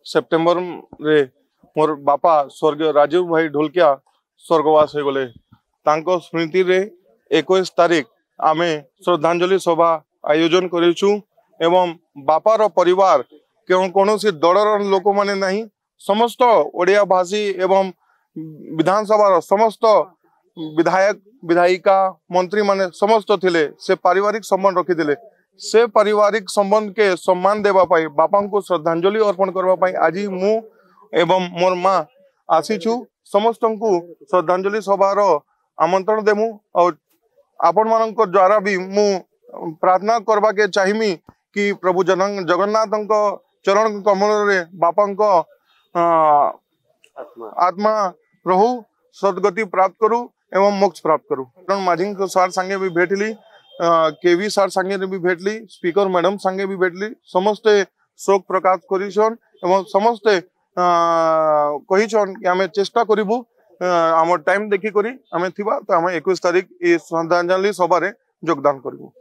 September रे मोर बापा स्वर्गीय राजीव भाई ढोलकिया स्वर्गवास हो गले। तांको स्मृति रे 21 तारीख आमे श्रद्धांजलि सभा आयोजन करिछु एवं बापार परिवार कौन सी दलर लोक माने नहीं, समस्त ओडिया भाषी एवं विधानसभा समस्त विधायक विधायिका मंत्री माने समस्त थिले। से पारिवारिक संबंध रखी से पारिवारिक संबंध के सम्मान देवा पाई बापा को श्रद्धांजलि अर्पण करबा पाई आज मु एवं मोर माँ आसीछु। समस्त को श्रद्धांजलि सभार आमंत्रण देमु और आपण मान द्वारा भी मु प्रार्थना करबा के चाहिमी कि प्रभु जगन्नाथ चरण कमल रे बापा आत्मा रहु, सदगति प्राप्त करू एवं मोक्ष प्राप्त करू। माझी सार संगे भी भेटली, केवी सार संगे भी भेटली, स्पीकर मैडम संगे भी भेटली। समस्ते शोक प्रकाश करिछन एवं समस्ते कहिछन कि आमे चेष्टा करिबु आम टाइम देखी करी आमे थिबा तो आमे 21 तारीख ए श्रद्धांजलि सभा रे योगदान करिबु।